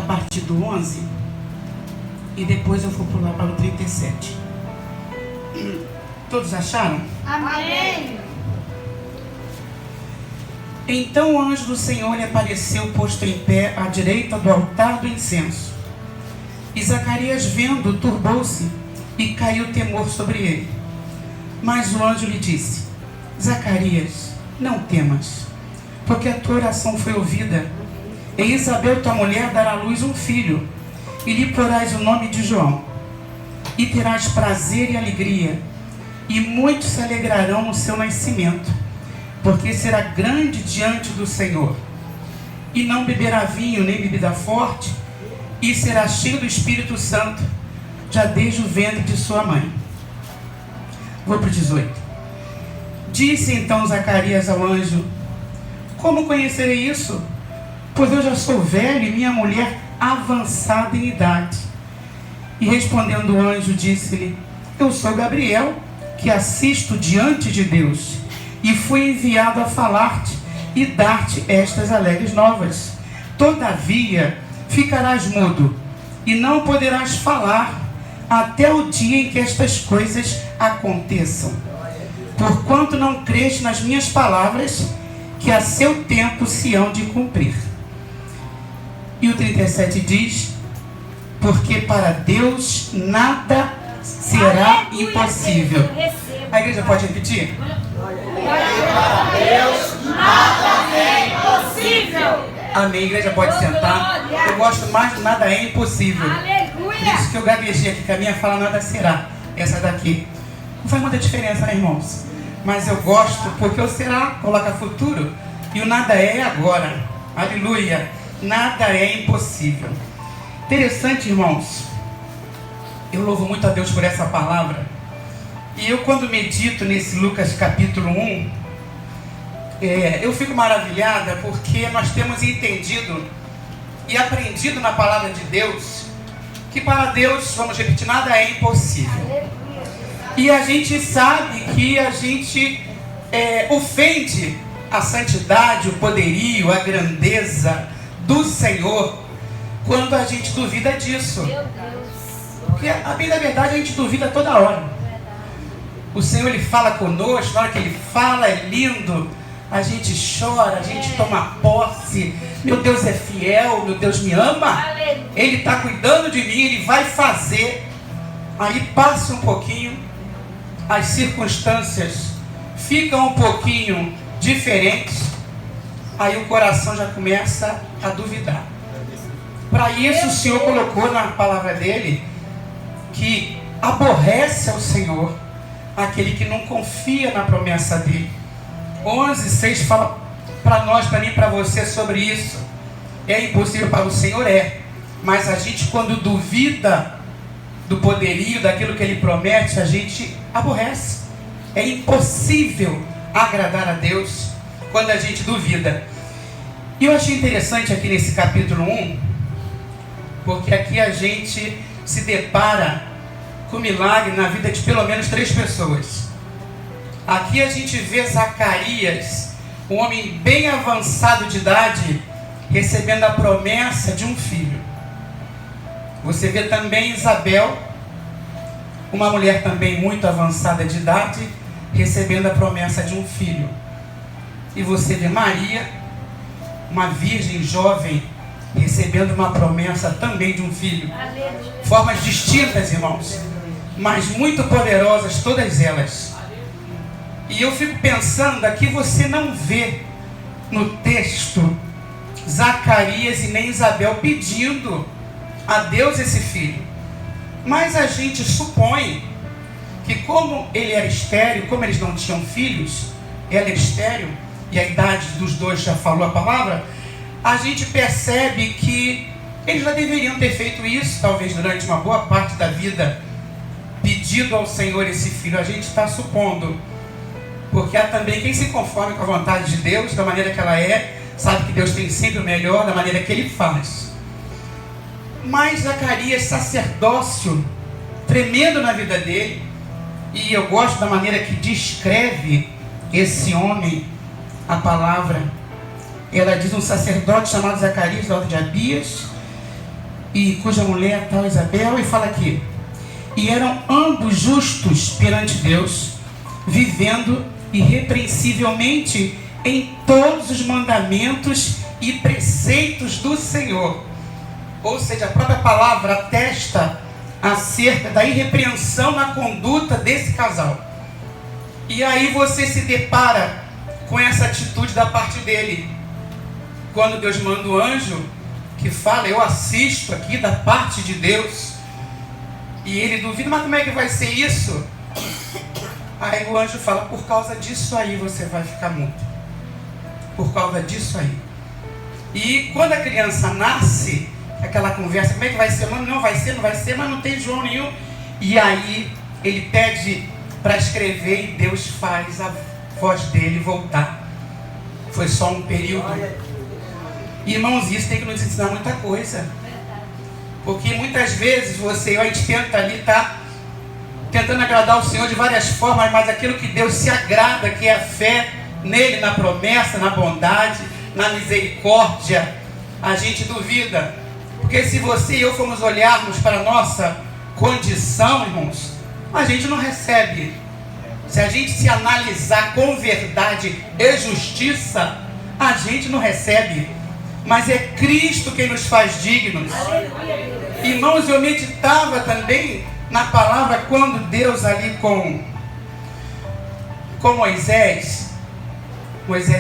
partir do 11 e depois eu vou pular para o 37. Todos acharam? Amém. Então o anjo do Senhor lhe apareceu posto em pé à direita do altar do incenso. E Zacarias, vendo, turbou-se e caiu temor sobre ele. Mas o anjo lhe disse: Zacarias, não temas, porque a tua oração foi ouvida. E Isabel, tua mulher, dará à luz um filho, e lhe porás o nome de João. E terás prazer e alegria, e muitos se alegrarão no seu nascimento, porque será grande diante do Senhor. E não beberá vinho nem bebida forte, e será cheio do Espírito Santo, já desde o ventre de sua mãe. Vou para o 18. Disse então Zacarias ao anjo: como conhecerei isso? Pois eu já sou velho e minha mulher avançada em idade. E respondendo o anjo, disse-lhe: eu sou Gabriel, que assisto diante de Deus, e fui enviado a falar-te e dar-te estas alegres novas. Todavia ficarás mudo e não poderás falar até o dia em que estas coisas aconteçam, porquanto não creste nas minhas palavras, que a seu tempo se hão de cumprir. E o 37 diz: porque para Deus nada será impossível. A igreja pode repetir? Para Deus nada é impossível. Amém. A igreja pode sentar. Eu gosto mais do nada é impossível. Por isso que eu gaguejei aqui, que a minha fala nada será. Essa daqui. Não faz muita diferença, né, irmãos? Mas eu gosto porque o será coloca futuro e o nada é agora. Aleluia. Nada é impossível. Interessante, irmãos. Eu louvo muito a Deus por essa palavra. E eu, quando medito nesse Lucas capítulo 1, eu fico maravilhada porque nós temos entendido e aprendido na palavra de Deus que para Deus, vamos repetir, nada é impossível. E a gente sabe que a gente ofende a santidade, o poderio, a grandeza do Senhor quando a gente duvida disso. Porque, a bem da verdade, a gente duvida toda hora. O Senhor, Ele fala conosco, na hora que Ele fala é lindo, a gente chora, a gente toma posse. Meu Deus é fiel, meu Deus me ama, Ele está cuidando de mim, Ele vai fazer. Aí passa um pouquinho, as circunstâncias ficam um pouquinho diferentes, aí o coração já começa a duvidar. Para isso o Senhor colocou na palavra dele que aborrece ao Senhor aquele que não confia na promessa dele. 11:6 fala para nós, para mim, para você sobre isso. É impossível para o Senhor? É. Mas a gente, quando duvida do poderio, daquilo que Ele promete, a gente aborrece. É impossível agradar a Deus quando a gente duvida. E eu achei interessante aqui nesse capítulo 1, porque aqui a gente se depara com milagre na vida de pelo menos 3 pessoas. Aqui a gente vê Zacarias, um homem bem avançado de idade, recebendo a promessa de um filho. Você vê também Isabel, uma mulher também muito avançada de idade, recebendo a promessa de um filho. E você vê Maria, uma virgem jovem, recebendo uma promessa também de um filho. Formas distintas, irmãos, mas muito poderosas todas elas. E eu fico pensando, aqui você não vê no texto Zacarias e nem Isabel pedindo a Deus esse filho. Mas a gente supõe que, como ele era estéril, como eles não tinham filhos, ela era estéril, e a idade dos dois já falou a palavra, a gente percebe que eles já deveriam ter feito isso, talvez durante uma boa parte da vida, pedido ao Senhor esse filho. A gente está supondo, porque há também quem se conforme com a vontade de Deus, da maneira que ela é, sabe que Deus tem sempre o melhor, da maneira que Ele faz. Mas Zacarias, sacerdócio tremendo na vida dele, e eu gosto da maneira que descreve esse homem a palavra. Ela diz: um sacerdote chamado Zacarias, da ordem de Abias, e cuja mulher tal Isabel, e fala aqui, e eram ambos justos perante Deus, vivendo irrepreensivelmente em todos os mandamentos e preceitos do Senhor. Ou seja, a própria palavra atesta acerca da irrepreensão na conduta desse casal. E aí você se depara com essa atitude da parte dele. Quando Deus manda o anjo que fala, eu assisto aqui da parte de Deus, e ele duvida, mas como é que vai ser isso? Aí o anjo fala, por causa disso aí você vai ficar mudo. Por causa disso aí. E quando a criança nasce, aquela conversa, como é que vai ser? Não vai ser, mas não tem João nenhum. E aí ele pede para escrever e Deus faz a voz dele voltar. Foi só um período. Irmãos, isso tem que nos ensinar muita coisa. Porque muitas vezes a gente tenta ali, tá tentando agradar o Senhor de várias formas, mas aquilo que Deus se agrada, que é a fé nele, na promessa, na bondade, na misericórdia, a gente duvida. Porque se você e eu formos olharmos para a nossa condição, irmãos, a gente não recebe. Se a gente se analisar com verdade e justiça, a gente não recebe. Mas é Cristo quem nos faz dignos. Irmãos, eu meditava também na palavra quando Deus ali com Moisés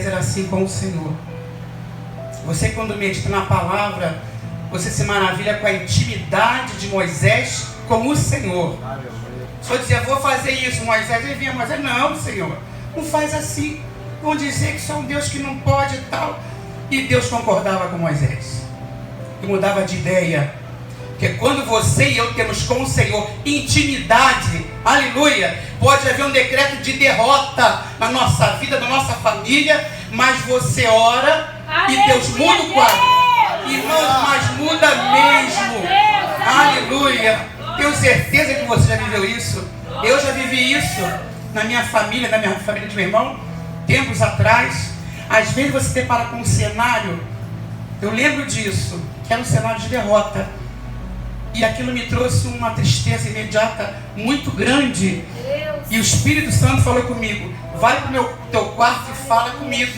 era assim com o Senhor. Você quando medita na palavra, você se maravilha com a intimidade de Moisés com o Senhor. Só dizia, vou fazer isso, Moisés. Ele vinha, Moisés, não, Senhor, não faz assim. Vão dizer que só um Deus que não pode e tal. E Deus concordava com Moisés. E mudava de ideia. Porque quando você e eu temos com o Senhor intimidade, aleluia, pode haver um decreto de derrota na nossa vida, na nossa família, mas você ora e Deus muda o quadro. Irmãos, mas muda mesmo. Aleluia. Tenho certeza que você já viveu isso. Eu já vivi isso na minha família de meu irmão, tempos atrás. Às vezes você se depara com um cenário, eu lembro disso, que era um cenário de derrota. E aquilo me trouxe uma tristeza imediata muito grande. E o Espírito Santo falou comigo, vai para o teu quarto e fala comigo.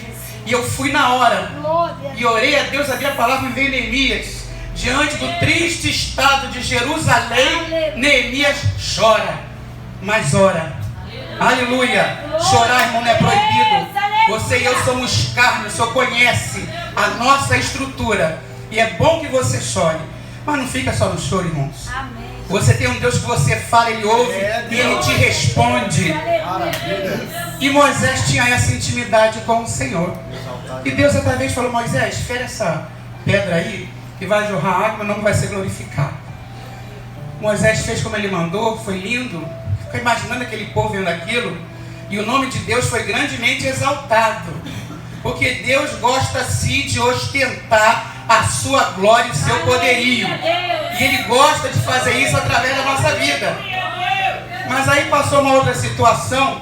E eu fui na hora, e orei a Deus, havia a palavra em Neemias. Diante do triste estado de Jerusalém, Neemias chora, mas ora. Aleluia. Chorar, irmão, não é proibido. Você e eu somos carne, o Senhor conhece a nossa estrutura. E é bom que você chore. Mas não fica só no choro, irmãos. Amém. Você tem um Deus que você fala, Ele ouve e Ele te responde. E Moisés tinha essa intimidade com o Senhor. E Deus outra vez falou, Moisés, fere essa pedra aí, que vai jorrar água, mas não vai ser glorificado. Moisés fez como Ele mandou, foi lindo. Ficou imaginando aquele povo vendo aquilo. E o nome de Deus foi grandemente exaltado. Porque Deus gosta sim de ostentar a sua glória e o seu poderio. E Ele gosta de fazer isso através da nossa vida. Mas aí passou uma outra situação.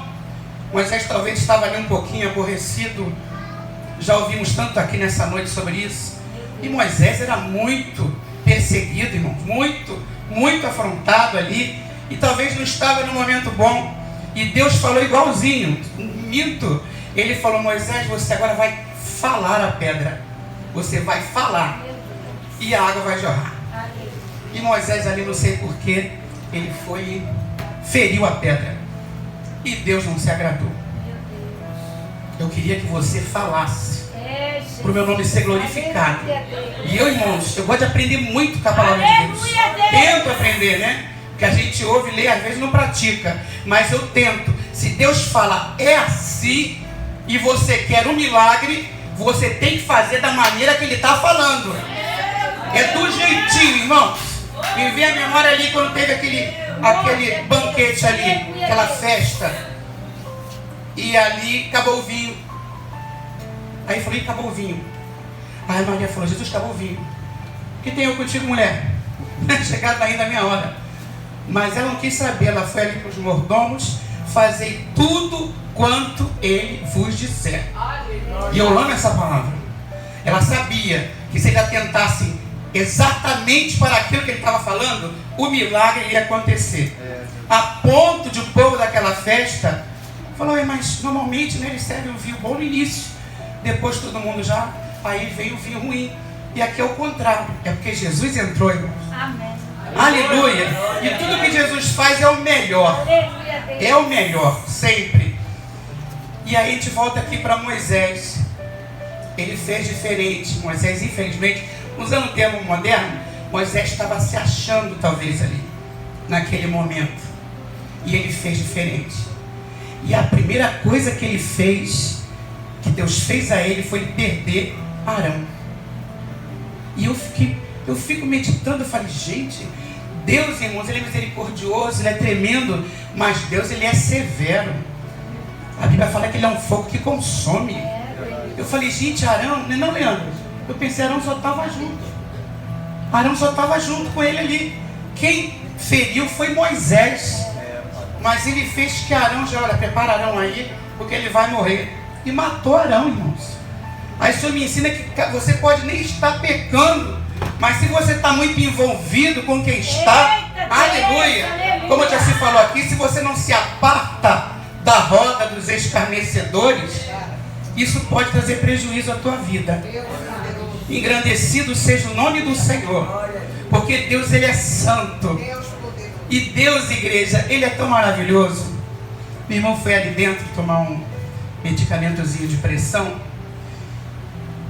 Moisés talvez estava ali um pouquinho aborrecido. Já ouvimos tanto aqui nessa noite sobre isso. E Moisés era muito perseguido, irmão. Muito afrontado ali. E talvez não estava num momento bom. E Deus falou igualzinho. Minto. Ele falou, Moisés, você agora vai falar a pedra. Você vai falar. E a água vai jorrar. E Moisés ali, não sei porquê, ele foi, feriu a pedra. E Deus não se agradou. Eu queria que você falasse, para o meu nome ser glorificado. E eu, irmãos, eu gosto de aprender muito com a palavra de Deus. Tento aprender, né? Que a gente ouve, lê, às vezes não pratica. Mas eu tento. Se Deus fala, é assim, e você quer um milagre, você tem que fazer da maneira que Ele está falando. É do jeitinho, irmãos. Me vem a memória ali quando teve aquele banquete ali, aquela festa. E ali acabou o vinho. Aí eu falei, acabou o vinho. Aí Maria falou, Jesus, acabou o vinho. O que tem eu contigo, mulher? Chegado ainda a minha hora. Mas ela não quis saber, ela foi ali para os mordomos, fazei tudo quanto Ele vos disser. E eu amo essa palavra. Ela sabia que se ele atentasse exatamente para aquilo que ele estava falando, o milagre ia acontecer. A ponto de o povo daquela festa falou, mas normalmente, né, eles servem o vinho bom no início, depois todo mundo já, aí veio o vinho ruim. E aqui é o contrário, é porque Jesus entrou, irmãos. Amém. Aleluia. E tudo que Jesus faz é o melhor. É o melhor, sempre. E aí a gente volta aqui para Moisés. Ele fez diferente. Moisés, infelizmente, usando o termo moderno, Moisés estava se achando talvez ali, naquele momento. E ele fez diferente. E a primeira coisa que ele fez, que Deus fez a ele, foi perder Arão. E eu fico meditando, eu falei, gente, Deus, irmãos, Ele é misericordioso, Ele é tremendo, mas Deus, Ele é severo. A Bíblia fala que Ele é um fogo que consome. Eu falei, gente, Arão, não, Leandro, eu pensei, Arão só estava junto. Arão só estava junto com ele ali. Quem feriu foi Moisés. Mas ele fez que Arão, já olha, prepara Arão aí, porque ele vai morrer. E matou Arão, irmãos. Aí o Senhor me ensina que você pode nem estar pecando, mas se você está muito envolvido com quem está, aleluia, como eu já se falou aqui, se você não se aparta da roda dos escarnecedores, isso pode trazer prejuízo à tua vida. Engrandecido seja o nome do Senhor, porque Deus, Ele é santo. E Deus, igreja, Ele é tão maravilhoso. Meu irmão foi ali dentro tomar um medicamentozinho de pressão.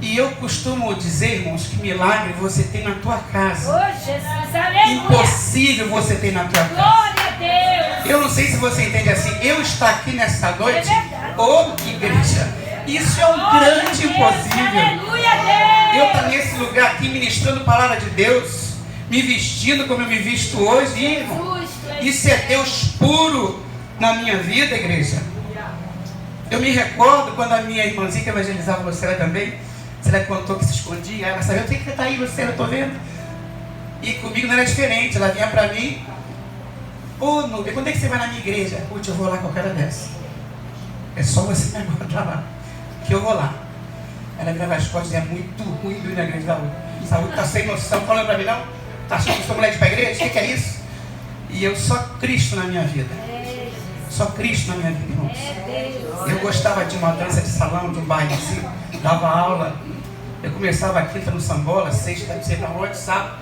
E eu costumo dizer, irmãos, que milagre você tem na tua casa. Oh, Jesus, aleluia. Impossível você tem na tua casa. Glória a Deus. Eu não sei se você entende assim. Eu estar aqui nessa noite, ô igreja, isso é um grande impossível. Aleluia, Deus. Eu estar nesse lugar aqui ministrando a palavra de Deus, me vestindo como eu me visto hoje, irmão. Isso é Deus puro na minha vida, igreja. Eu me recordo quando a minha irmãzinha que evangelizava você também, ela contou que se escondia, ela sabia, eu tenho que estar aí, você, eu estou vendo. E comigo não era diferente, ela vinha para mim, ô Nubia, quando é que você vai na minha igreja? Putz, eu vou lá qualquer hora dessa. É só você me aguardar lá, que eu vou lá. Ela virava as costas, é muito ruim ir na igreja da Saúde. Saúde está sem noção, falando para mim não, está achando que eu sou mulher de ir para a igreja? O que é isso? E eu só Cristo na minha vida. Só Cristo na minha vida, irmãos. Eu gostava de uma dança de salão, de um baile assim, dava aula. Eu começava quinta no Sambola, sexta, não sei pra onde, sábado.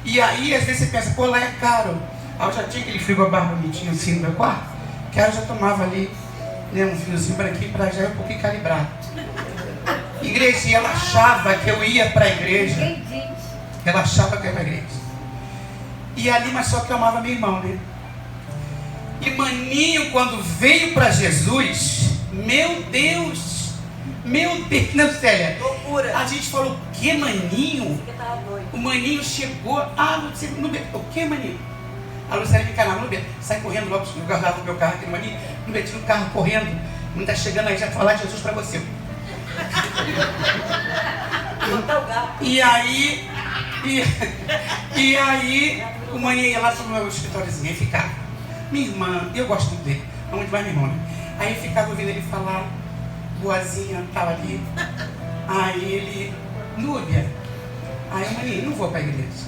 E aí, às vezes você pensa, pô, lá é caro. Aí eu já tinha aquele frigobar bonitinho assim no meu quarto, que aí eu já tomava ali, né, um fiozinho para aqui, para já ir um pouquinho calibrado. Igreja, e ela achava que eu ia para a igreja. Ela achava que eu ia para a igreja. E ali, mas só que eu amava meu irmão, né? E Maninho, quando veio para Jesus, meu Deus, não, Célia, a gente falou, o que, Maninho? O Maninho chegou, você não bebe, o que, Maninho? A Lucélia me encarava, não bebe, sai correndo logo, eu guardava o meu carro aqui no Maninho, não bebe, tira o carro correndo, não está chegando aí, já falar de Jesus para você. E aí, o Maninho ia lá pro meu escritóriozinho e ficava. Minha irmã, eu gosto dele, é muito mais minha irmã. Aí eu ficava ouvindo ele falar, boazinha, estava ali. Aí ele, Núbia. Aí eu, Maninho, não vou para a igreja.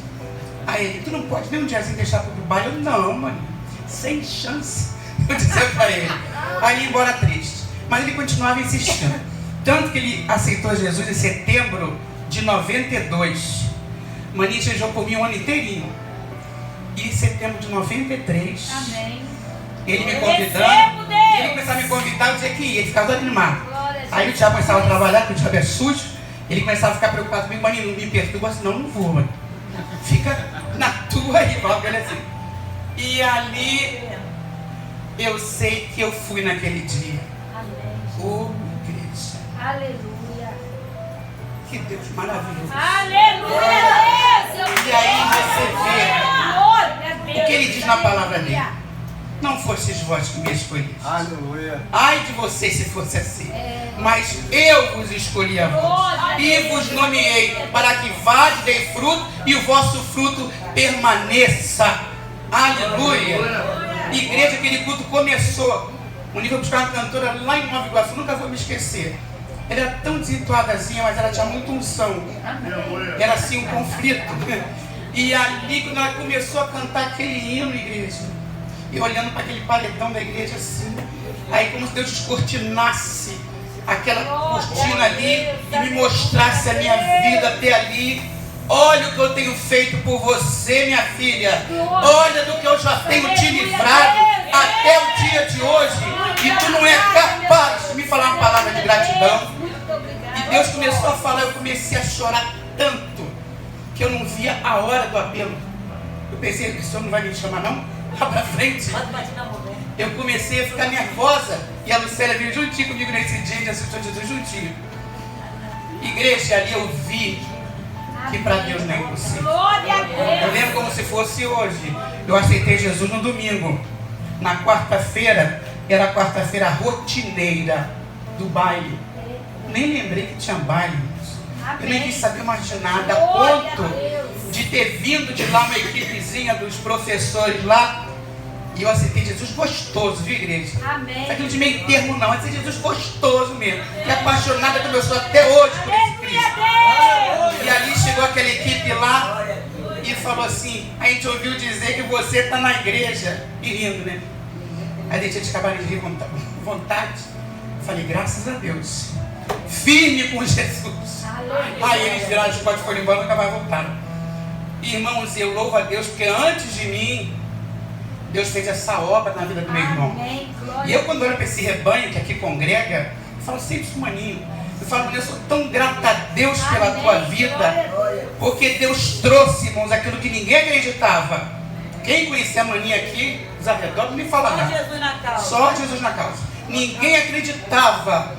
Aí ele, tu não pode nem um diazinho deixar para o baile? Eu, não, Maninho, sem chance. Eu dizia para ele. Aí ele ia embora triste. Mas ele continuava insistindo. Tanto que ele aceitou Jesus em setembro de 92. Maninho jejou por mim um ano inteirinho. E em setembro de 93, amém, ele me convidando, ele começava a me convidar, eu dizia que ia, ele ficava todo animado. Aí o diabo começava a trabalhar, porque o diabo é sujo, ele começava a ficar preocupado comigo, Maninho, não me perturba, senão não vou, mano. Fica na tua aí, ele assim. E ali, eu sei que eu fui naquele dia. Oh, igreja. Aleluia. Que Deus maravilhoso. Aleluia, Deus. E aí você vê o que ele diz na palavra dele. Não fostes vós que me escolhi. Aleluia. Ai de vocês se fosse assim. Mas eu vos escolhi a vós. E vos nomeei para que vades, deem fruto e o vosso fruto permaneça. Aleluia. Igreja, aquele culto começou. Um dia eu buscar uma cantora lá em Nova Iguaçu, nunca vou me esquecer. Ela era tão desentuadazinha, mas ela tinha muita unção. Era assim um conflito. E ali, quando ela começou a cantar aquele hino, igreja, e olhando para aquele paredão da igreja assim, aí como se Deus descortinasse aquela cortina ali e me mostrasse a minha vida até ali. Olha o que eu tenho feito por você, minha filha. Olha do que eu já tenho te livrado até o dia de hoje. E tu não é capaz de me falar uma palavra de gratidão. E Deus começou a falar, eu comecei a chorar tanto que eu não via a hora do apelo. Eu pensei, o senhor não vai me chamar não? Lá pra frente. Eu comecei a ficar nervosa. E a Lucélia veio juntinho comigo nesse dia e assistiu Jesus juntinho. Igreja, ali eu vi que para Deus não é impossível. Eu lembro como se fosse hoje. Eu aceitei Jesus no domingo. Na quarta-feira, era a quarta-feira rotineira do baile. Nem lembrei que tinha baile. Eu nem quis saber mais de nada. A ponto de ter vindo de lá uma equipezinha dos professores lá. E eu aceitei Jesus gostoso, viu, igreja? Amém. Aquilo de meio termo não, mas Jesus gostoso mesmo. Que apaixonada que eu sou até hoje por esse Cristo. E ali chegou aquela equipe lá e falou assim, a gente ouviu dizer que você está na igreja. E rindo, né? Aí deixei de acabar de rir com vontade. Falei, graças a Deus. Firme com Jesus. Aí eles viraram de porta e foram embora e nunca mais voltaram. Irmãos, eu louvo a Deus porque antes de mim, Deus fez essa obra na vida do meu irmão. E eu, quando olho para esse rebanho que aqui congrega, eu falo sempre isso, maninho. Eu falo, eu sou tão grata a Deus pela tua vida, porque Deus trouxe, irmãos, aquilo que ninguém acreditava. Quem conhecia a maninha aqui, os arredores, não me fala nada. Só Jesus na causa. Ninguém acreditava.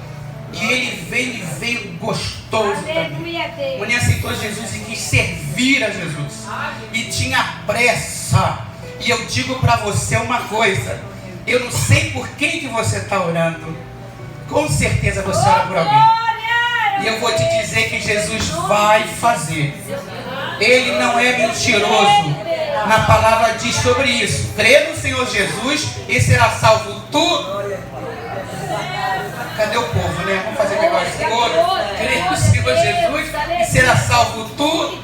E ele veio gostoso também. A maninha aceitou Jesus e quis servir a Jesus. E tinha pressa. E eu digo para você uma coisa. Eu não sei por quem que você está orando. Com certeza você ora por alguém. E eu vou te dizer que Jesus vai fazer. Ele não é mentiroso. Na palavra diz sobre isso. Crê no Senhor Jesus e será salvo tu. Cadê o povo, né? Vamos fazer negócio de ouro. Crê no Senhor Jesus e será salvo tu.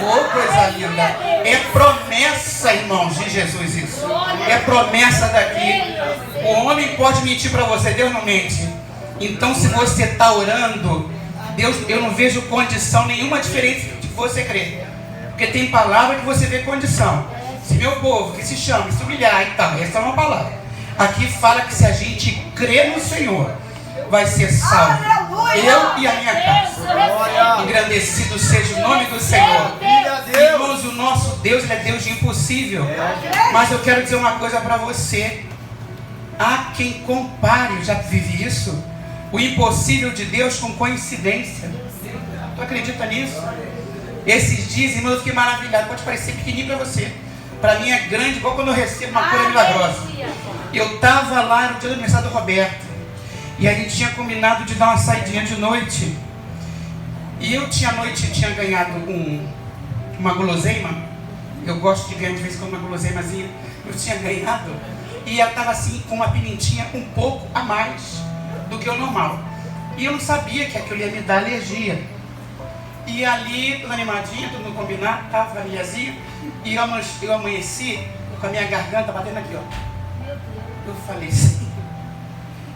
Oh, coisa linda. É promessa, irmãos, de Jesus isso. É promessa daqui. O homem pode mentir para você, Deus não mente. Então, se você está orando, Deus, eu não vejo condição nenhuma diferente de que você crê. Porque tem palavra que você vê condição. Se meu povo, que se chama, se humilhar e tal, essa é uma palavra. Aqui fala que se a gente crê no Senhor, vai ser salvo. Eu e a minha casa. Engrandecido seja o nome do Senhor. Irmãos, o nosso Deus, Ele é Deus de impossível. Mas eu quero dizer uma coisa para você. Há quem compare, eu já vivi isso, o impossível de Deus com coincidência. Tu acredita nisso? Esses dias, irmãos, eu fiquei maravilhado. Pode parecer pequenininho para você. Para mim é grande, igual quando eu recebo uma cura milagrosa. Eu estava lá no dia do aniversário do Roberto. E a gente tinha combinado de dar uma saidinha de noite. E eu tinha ganhado uma guloseima. Eu gosto de ganhar de vez em quando uma guloseimazinha. Eu tinha ganhado. E ela estava assim, com uma pimentinha um pouco a mais do que o normal. E eu não sabia que aquilo ia me dar alergia. E ali, toda animadinha, todo mundo combinado, tava famíliazinha. E eu amanheci com a minha garganta batendo aqui, ó. Eu falei assim.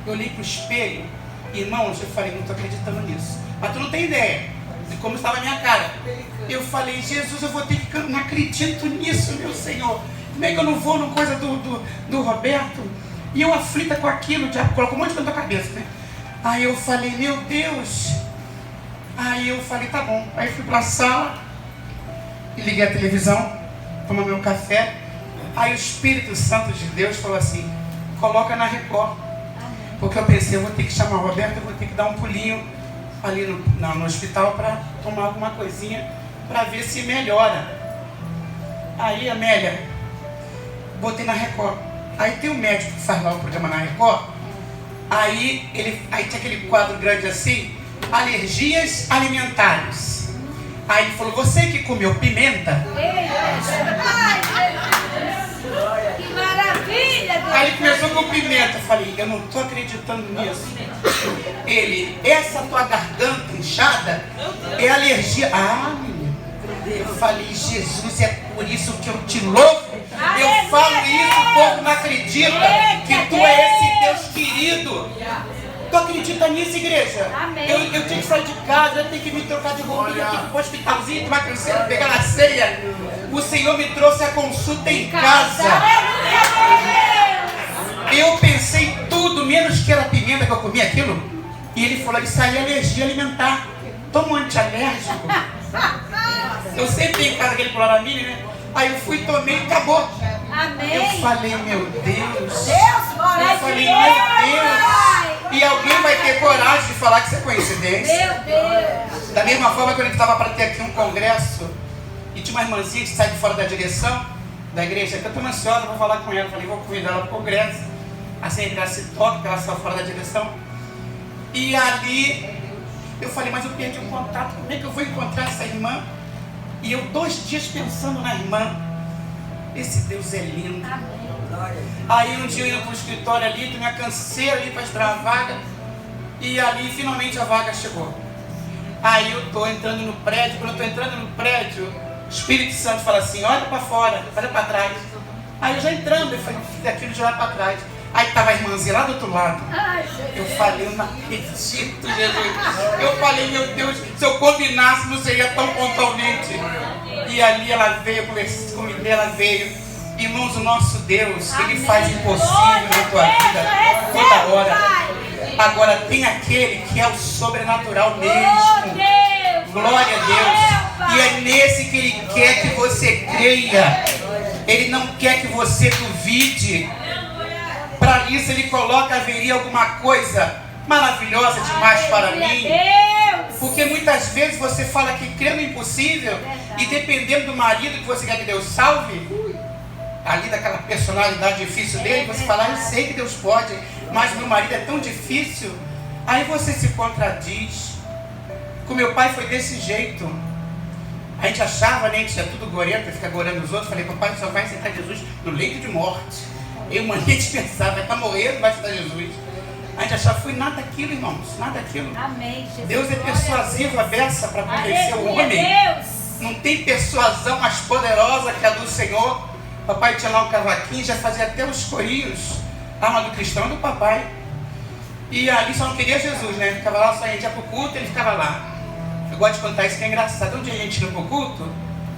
Eu olhei pro espelho, irmãos, eu falei, não estou acreditando nisso. Mas tu não tem ideia de como estava a minha cara. Eu falei, Jesus, eu vou ter que... Não acredito nisso, meu Senhor. Como é que eu não vou numa coisa do Roberto? E eu aflita com aquilo, o diabo coloca um monte de coisa na cabeça, né? Aí eu falei, meu Deus. Aí eu falei, tá bom. Aí fui pra sala e liguei a televisão, tomei meu café. Aí o Espírito Santo de Deus falou assim, coloca na Record. Porque eu pensei, eu vou ter que chamar o Roberto, eu vou ter que dar um pulinho ali no hospital para tomar alguma coisinha, para ver se melhora. Aí, Amélia, botei na Record. Aí tem um médico que faz lá o programa na Record. Aí tinha aquele quadro grande assim, alergias alimentares. Aí ele falou, você que comeu pimenta? Que maravilha, Aí ele começou com pimenta. Eu falei, eu não tô acreditando nisso. Ele, essa tua garganta inchada é alergia. Ah, menino. Eu falei, Jesus, é por isso que eu te louvo. Eu falo isso, o povo não acredita que tu é esse Deus querido. Tu acredita nisso, igreja? Eu tinha que sair de casa, eu tenho que me trocar de roupinha, eu tenho que ir pro hospitalzinho, tomar canseira, pegar na ceia. O Senhor me trouxe a consulta em casa. Eu pensei tudo, menos que era pimenta que eu comia aquilo. E ele falou, isso aí é alergia alimentar. Toma um antialérgico. Eu sempre tenho em casa aquele Chloramine, né? Aí eu fui, tomei e acabou. Amém. Eu falei, meu Deus. Eu falei, meu Deus. E alguém vai ter coragem de falar que isso é coincidência. Meu Deus. Da mesma forma que a gente estava para ter aqui um congresso e tinha uma irmãzinha que sai de fora da direção da igreja, que eu estou ansiosa para falar com ela. Eu falei, vou convidar ela para o congresso. Assim, ela se toca, ela sai fora da direção. E ali eu falei, mas eu perdi o contato. Como é que eu vou encontrar essa irmã? E eu 2 dias pensando na irmã. Esse Deus é lindo. Amém. Aí um dia eu indo para o escritório ali, tinha minha canseira ali para esperar a vaga. E ali finalmente a vaga chegou. Aí eu estou entrando no prédio. Quando eu estou entrando no prédio, o Espírito Santo fala assim, olha para fora, olha para trás. Aí eu já entrando, eu falei, fiz aquilo de olhar para trás. Aí estava a irmãzinha lá do outro lado. Eu falei, eu não acredito, Jesus. Eu falei, meu Deus, se eu combinasse não seria tão pontualmente. E ali ela veio, conversei com ele, ela veio. Irmãos, o nosso Deus, Ele faz o impossível na tua vida toda hora. Agora tem aquele que é o sobrenatural mesmo. Glória a Deus. E é nesse que Ele quer que você creia. Ele não quer que você duvide. Para isso Ele coloca, haveria alguma coisa maravilhosa demais para mim. Porque muitas vezes você fala que crê no impossível e dependendo do marido que você quer que Deus salve, ali daquela personalidade difícil dele, você fala, eu sei que Deus pode, mas meu marido é tão difícil. Aí você se contradiz. Com meu pai foi desse jeito. A gente achava, né, a gente é tudo gorento, fica gorando os outros. Falei, papai, só vai aceitar Jesus no leito de morte. Eu, a gente pensava, vai estar morrendo, vai aceitar Jesus. A gente achava, foi nada aquilo, irmãos, nada aquilo. Amém, Jesus. Deus é persuasivo a beça para convencer o homem. Não tem persuasão mais poderosa que a do Senhor. Papai tinha lá um cavaquinho, já fazia até os corinhos. A alma do cristão é do papai. E ali só não queria Jesus, né? Ficava lá, só a gente ia pro culto, ele ficava lá. Eu gosto de contar isso que é engraçado. Um dia a gente ia pro culto,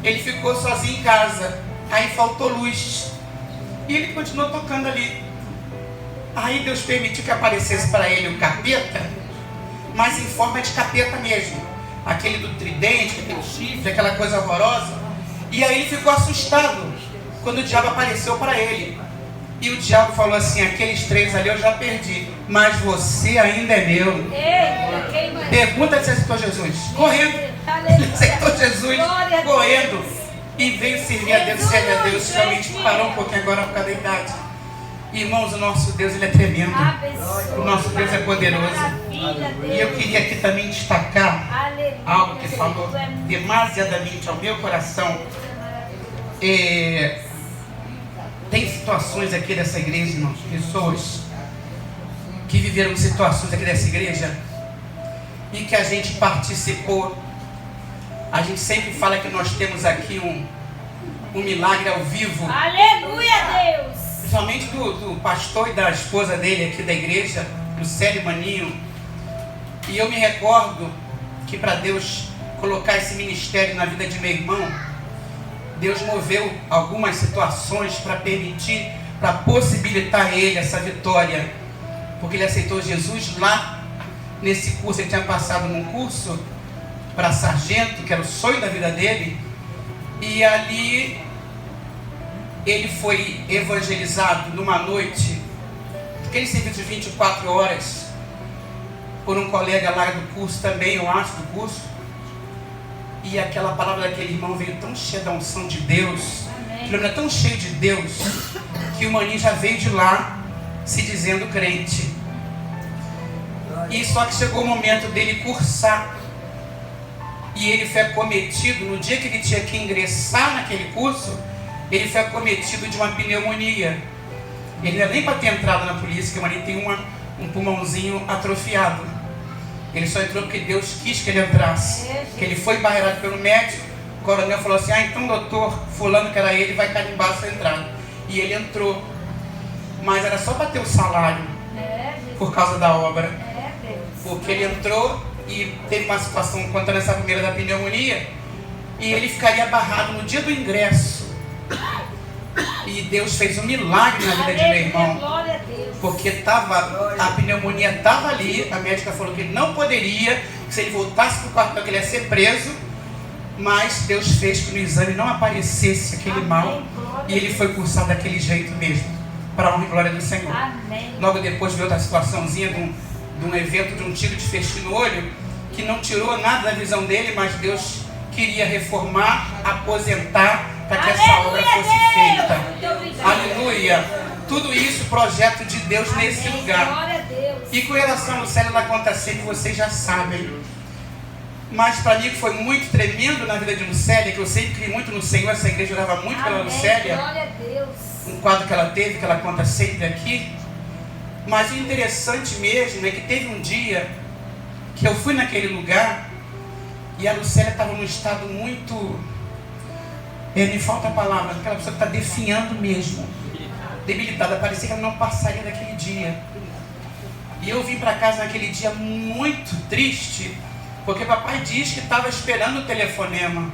ele ficou sozinho em casa. Aí faltou luz. E ele continuou tocando ali. Aí Deus permitiu que aparecesse para ele o capeta, mas em forma de capeta mesmo. Aquele do tridente, aquele chifre, aquela coisa horrorosa. E aí ele ficou assustado quando o diabo apareceu para ele. E o diabo falou assim, aqueles 3 ali eu já perdi, mas você ainda é meu. Pergunta se aceitou Jesus. Correndo. Ele aceitou Jesus, correndo. E veio servir a Deus, serve a Deus. Realmente parou um pouquinho agora por causa da idade. Irmãos, o nosso Deus, Ele é tremendo. O nosso Deus é poderoso. E eu queria aqui também destacar algo que falou demasiadamente ao meu coração. Tem situações aqui dessa igreja, irmãos, pessoas que viveram situações aqui dessa igreja e que a gente participou. A gente sempre fala que nós temos aqui um milagre ao vivo. Aleluia, Deus! Principalmente do pastor e da esposa dele aqui da igreja, do Célio Maninho. E eu me recordo que para Deus colocar esse ministério na vida de meu irmão, Deus moveu algumas situações para permitir, para possibilitar ele essa vitória. Porque ele aceitou Jesus lá, nesse curso, ele tinha passado num curso para sargento, que era o sonho da vida dele. E ali ele foi evangelizado numa noite, aquele serviço de 24 horas, por um colega lá do curso também, eu acho, do curso. E aquela palavra daquele irmão veio tão cheia da unção de Deus, que ele era tão cheio de Deus, que o maninho já veio de lá se dizendo crente. E só que chegou o momento dele cursar. E ele foi acometido, no dia que ele tinha que ingressar naquele curso, ele foi acometido de uma pneumonia. Ele não era nem para ter entrado na polícia, que o marido tem um pulmãozinho atrofiado. Ele só entrou porque Deus quis que ele entrasse. Que ele foi barreirado pelo médico. O coronel falou assim: então doutor, fulano que era ele, vai carimbar a sua entrada. E ele entrou. Mas era só para ter o salário. Por causa da obra. Porque ele entrou e teve uma situação, contando essa primeira da pneumonia, e ele ficaria barrado no dia do ingresso. E Deus fez um milagre na vida de meu irmão. Porque a pneumonia estava ali, a médica falou que ele não poderia, que se ele voltasse para o quartel que ele ia ser preso, mas Deus fez que no exame não aparecesse aquele mal, e ele foi cursado daquele jeito mesmo, para a honra e glória do Senhor. Logo depois veio outra situaçãozinha de um evento de um tiro de feixe no olho, que não tirou nada da visão dele, mas Deus queria reformar, aposentar, para que essa obra fosse feita. Aleluia! Tudo isso, projeto de Deus nesse lugar. E com relação ao Lucélia, ela conta sempre, vocês já sabem. Mas para mim foi muito tremendo na vida de Lucélia, que eu sempre criei muito no Senhor, essa igreja orava muito pela Lucélia. Um quadro que ela teve, que ela conta sempre aqui. Mas o interessante mesmo é que teve um dia que eu fui naquele lugar e a Lucélia estava num estado muito... me falta a palavra, aquela pessoa que está definhando mesmo, debilitada, parecia que ela não passaria daquele dia. E eu vim para casa naquele dia muito triste, porque papai diz que estava esperando o telefonema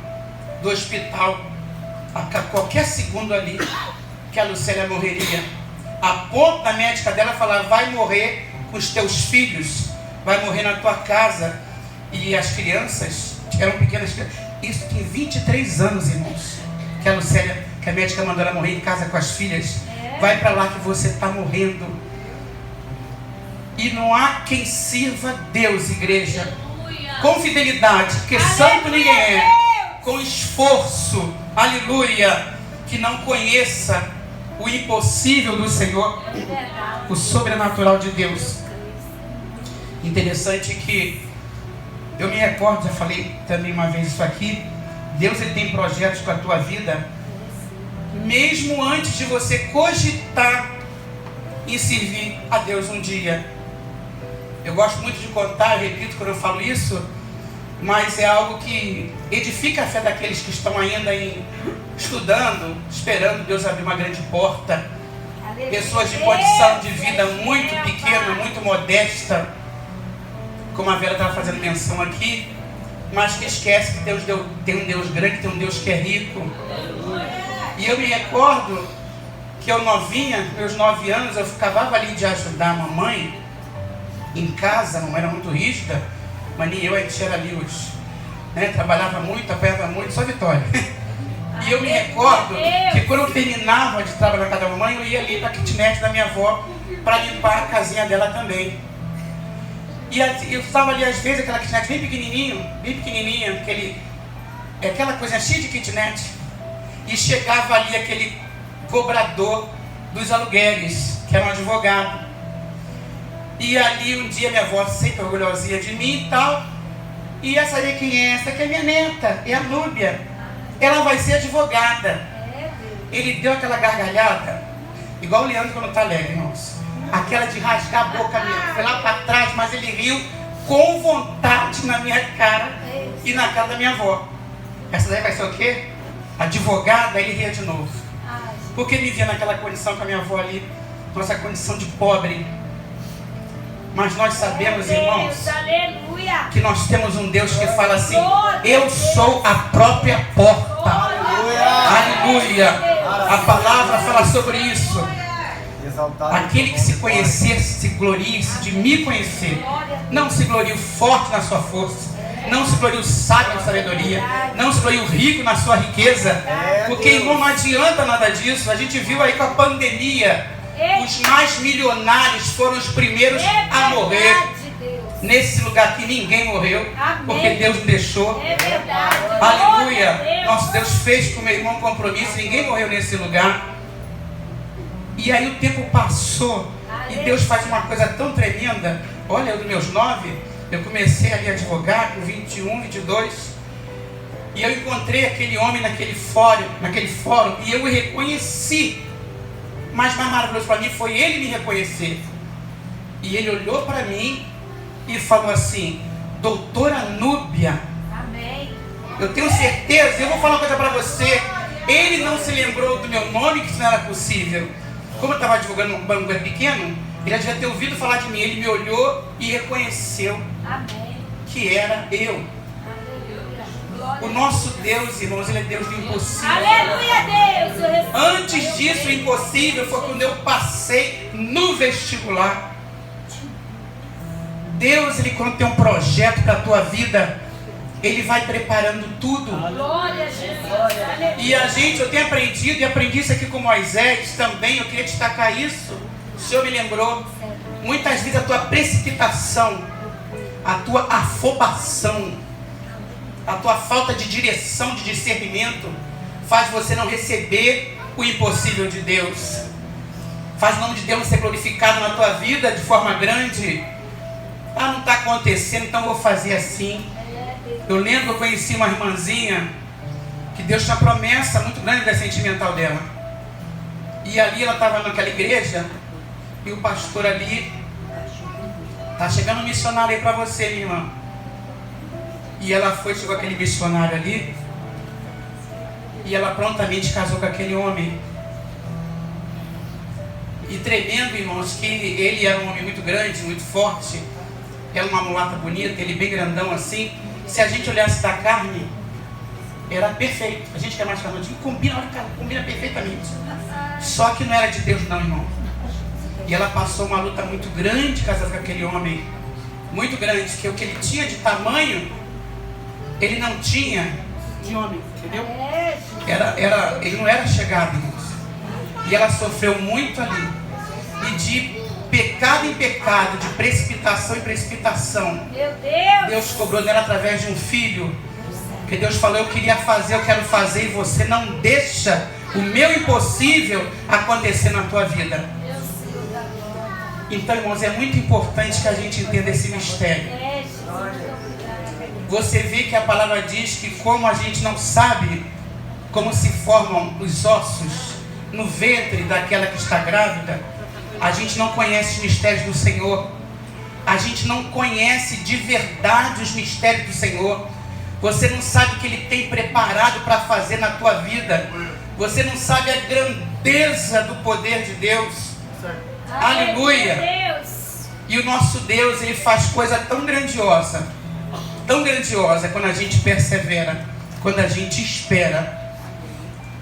do hospital, a qualquer segundo ali, que a Lucélia morreria. A ponto da médica dela falar: vai morrer com os teus filhos, vai morrer na tua casa. E as crianças eram pequenas. Isso tem 23 anos, irmãos, que a Lucélia, que a médica mandou ela morrer em casa com as filhas. Vai para lá que você está morrendo. E não há quem sirva Deus, igreja, com fidelidade, porque santo ninguém é, com esforço, aleluia, que não conheça o impossível do Senhor, o sobrenatural de Deus. Interessante que eu me recordo, já falei também uma vez isso aqui, Deus ele tem projetos para a tua vida, mesmo antes de você cogitar em servir a Deus um dia. Eu gosto muito de contar, eu repito quando eu falo isso, mas é algo que edifica a fé daqueles que estão ainda estudando, esperando Deus abrir uma grande porta. Pessoas de condição de vida muito pequena, muito modesta, como a Vera estava fazendo menção aqui, mas que esquece que Deus tem um Deus grande, tem um Deus que é rico. E eu me recordo que eu novinha, meus 9 anos, eu acabava ali de ajudar a mamãe em casa, a mamãe era muito rígida, mas nem eu, a gente era ali trabalhava muito, apanhava muito, só vitória. E eu me recordo que quando eu terminava de trabalhar na casa da mamãe, eu ia ali para a kitnet da minha avó para limpar a casinha dela também. E eu estava ali às vezes, aquela kitnet bem pequenininha, aquela coisa cheia de kitnet, e chegava ali aquele cobrador dos aluguéis, que era um advogado. E ali um dia minha avó, sempre orgulhosinha de mim e tal, e ia saber quem é essa, que é minha neta, é a Núbia, ela vai ser advogada. Ele deu aquela gargalhada, igual o Leandro quando está alegre, irmãos, aquela de rasgar a boca mesmo, foi lá para trás, mas ele riu com vontade na minha cara e na cara da minha avó. Essa daí vai ser o quê? Advogada. Ele ria de novo, porque ele via naquela condição com a minha avó ali, nossa condição de pobre. Mas nós sabemos, irmãos, que nós temos um Deus que fala assim: eu sou a própria porta. Aleluia. A palavra fala sobre isso. Aquele que se conhecer, se glorie-se de me conhecer. Não se glorie o forte na sua força, não se glorie o sábio na sabedoria, não se glorie o rico na sua riqueza, porque, irmão, não adianta nada disso. A gente viu aí com a pandemia, os mais milionários foram os primeiros a morrer. Nesse lugar aqui ninguém morreu, porque Deus deixou. Aleluia. Nosso Deus fez com o meu irmão um compromisso, ninguém morreu nesse lugar. E aí o tempo passou e Deus faz uma coisa tão tremenda. Olha, eu dos meus 9, eu comecei ali a advogar com 21, 22, e eu encontrei aquele homem naquele fórum, e eu o reconheci. Mas mais maravilhoso para mim foi ele me reconhecer. E ele olhou para mim e falou assim: doutora Núbia. Amém. Eu tenho certeza, eu vou falar uma coisa para você. Ele não se lembrou do meu nome, que isso não era possível. Como eu estava divulgando um banco pequeno, ele já devia ter ouvido falar de mim. Ele me olhou e reconheceu Amém. que era eu. Aleluia. O nosso Deus, irmãos, ele é Deus do impossível. Aleluia, Deus. Eu recebo. Antes disso, o impossível foi quando eu passei no vestibular. Deus, ele quando tem um projeto para a tua vida, ele vai preparando tudo. Glória a Jesus. Aleluia. E a gente, eu tenho aprendido, e aprendi isso aqui com Moisés também, eu queria destacar isso. O Senhor me lembrou. Muitas vezes a tua precipitação, a tua afobação, a tua falta de direção, de discernimento, faz você não receber o impossível de Deus. Faz o nome de Deus ser glorificado na tua vida de forma grande. Ah, não está acontecendo, então eu vou fazer assim. Eu lembro que eu conheci uma irmãzinha que Deus tinha promessa muito grande da sentimental dela. E ali ela estava naquela igreja e o pastor ali: tá chegando um missionário aí para você, minha irmã. E ela foi, chegou aquele missionário ali e ela prontamente casou com aquele homem. E tremendo, irmãos, que ele era um homem muito grande, muito forte. Ela uma mulata bonita, ele bem grandão assim. Se a gente olhasse da carne, era perfeito. A gente quer mais carnudinho, combina perfeitamente. Só que não era de Deus não, irmão. E ela passou uma luta muito grande casada com aquele homem. Muito grande, que o que ele tinha de tamanho, ele não tinha de homem, entendeu? Ele não era chegado, irmãos. E ela sofreu muito ali. E de pecado em pecado, de precipitação em precipitação, Meu Deus. Deus cobrou dela através de um filho. Porque Deus falou: eu queria fazer, eu quero fazer, e você não deixa o meu impossível acontecer na tua vida. Então, irmãos, é muito importante que a gente entenda esse mistério. Você vê que a palavra diz que como a gente não sabe como se formam os ossos no ventre daquela que está grávida, a gente não conhece os mistérios do Senhor. A gente não conhece de verdade os mistérios do Senhor. Você não sabe o que Ele tem preparado para fazer na tua vida. Você não sabe a grandeza do poder de Deus. Aleluia. Deus. E o nosso Deus, Ele faz coisa tão grandiosa quando a gente persevera, quando a gente espera.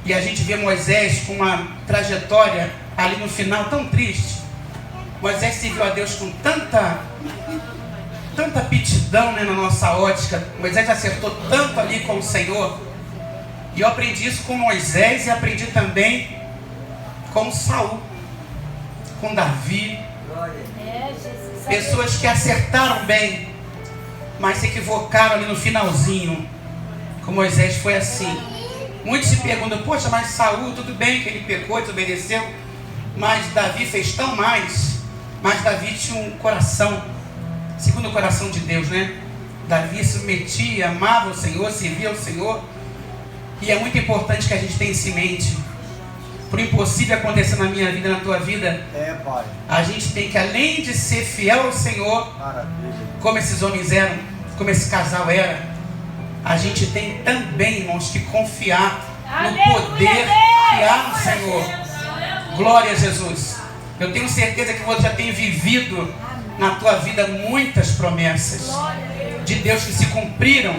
E a gente vê Moisés com uma trajetória ali no final tão triste. Moisés serviu a Deus com tanta aptidão, né, na nossa ótica. Moisés acertou tanto ali com o Senhor. E eu aprendi isso com Moisés e aprendi também com Saul, com Davi. Pessoas que acertaram bem, mas se equivocaram ali no finalzinho. Com Moisés foi assim. Muitos se perguntam: poxa, mas Saul, tudo bem que ele pecou, desobedeceu, mas Davi fez tão mais. Mas Davi tinha um coração segundo o coração de Deus, né? Davi se submetia, amava o Senhor, servia ao Senhor. E é muito importante que a gente tenha isso em mente. Por impossível acontecer na minha vida, na tua vida, a gente tem que, além de ser fiel ao Senhor, como esses homens eram, como esse casal era, a gente tem também, irmãos, que confiar no poder, confiar no Senhor. Glória a Jesus. Eu tenho certeza que você já tem vivido na tua vida muitas promessas de Deus que se cumpriram.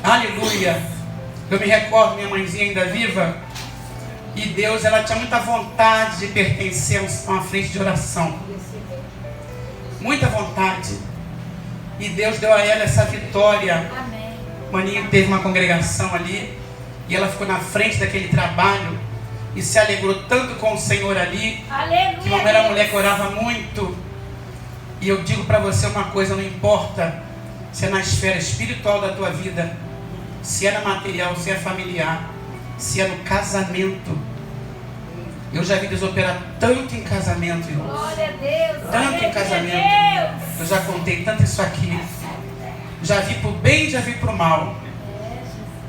Aleluia. Eu me recordo, minha mãezinha ainda viva, e Deus, ela tinha muita vontade de pertencer a uma frente de oração. Muita vontade. E Deus deu a ela essa vitória. Maninha teve uma congregação ali, e ela ficou na frente daquele trabalho e se alegrou tanto com o Senhor ali. Aleluia. Que uma era uma mulher que orava muito. E eu digo para você uma coisa: não importa se é na esfera espiritual da tua vida, se é na material, se é familiar, se é no casamento. Eu já vi Deus operar tanto em casamento, irmãos. Glória a Deus. Tanto em casamento. Eu já contei tanto isso aqui. Já vi pro bem, já vi pro mal.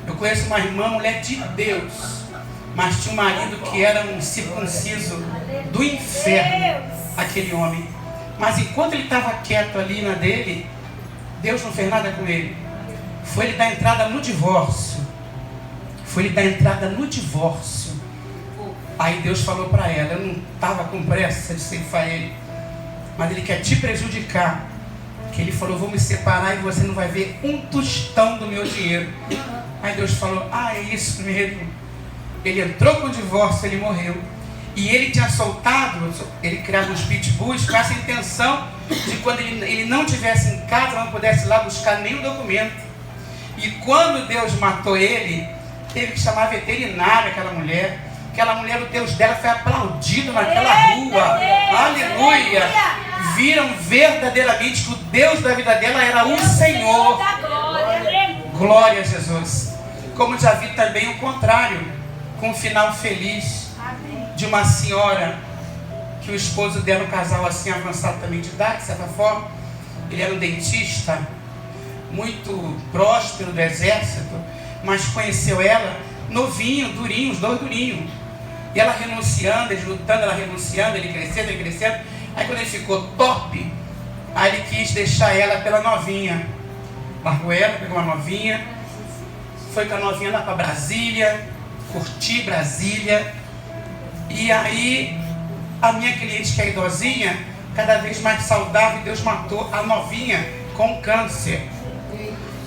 Eu conheço uma irmã, mulher de Deus, Mas tinha um marido que era um circunciso do inferno, aquele homem. Mas enquanto ele estava quieto ali na dele, Deus não fez nada com ele. Foi ele dar entrada no divórcio. Aí Deus falou para ela, eu não estava com pressa de ceifar ele, mas ele quer te prejudicar. Que ele falou, vou me separar e você não vai ver um tostão do meu dinheiro. Aí Deus falou, é isso mesmo. Ele entrou com o divórcio, ele morreu. E ele tinha soltado, ele criava uns pitbulls com essa intenção de quando ele não estivesse em casa, não pudesse ir lá buscar nenhum documento. E quando Deus matou ele, teve que chamar a veterinária, aquela mulher, o Deus dela foi aplaudido naquela rua. Aleluia! Viram verdadeiramente que o Deus da vida dela era o Senhor. Glória a Jesus. Como já vi também o contrário, com um final feliz de uma senhora que o esposo dela, um casal assim avançado também de idade, de certa forma, ele era um dentista muito próspero do exército, mas conheceu ela novinho, durinho, os dois durinhos. E ela renunciando, ele lutando, ela renunciando, ele crescendo. Aí quando ele ficou top, aí ele quis deixar ela pela novinha. Largou ela, pegou uma novinha, foi com a novinha lá para Brasília, curtir Brasília. E aí a minha cliente, que é idosinha, cada vez mais saudável, Deus matou a novinha com câncer.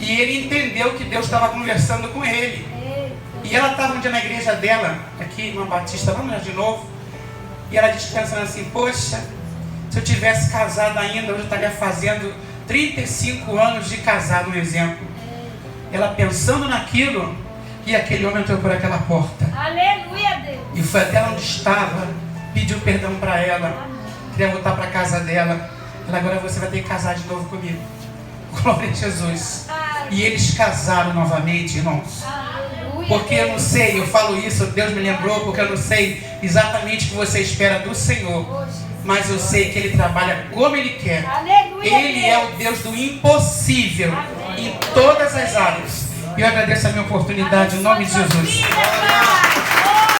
E ele entendeu que Deus estava conversando com ele. E ela estava um dia na igreja dela, aqui uma Batista, vamos lá de novo. E ela disse, pensando assim, poxa, se eu tivesse casado ainda, hoje eu estaria fazendo 35 anos de casado, um exemplo. Ela pensando naquilo, e aquele homem entrou por aquela porta. Aleluia, Deus. E foi até onde estava, pediu perdão para ela, queria voltar para a casa dela. Ela, agora você vai ter que casar de novo comigo. Glória a Jesus. E eles casaram novamente, irmãos. Porque eu não sei, eu falo isso, Deus me lembrou, porque eu não sei exatamente o que você espera do Senhor. Mas eu sei que Ele trabalha como Ele quer. Ele é o Deus do impossível em todas as áreas. E eu agradeço a minha oportunidade em nome de Jesus.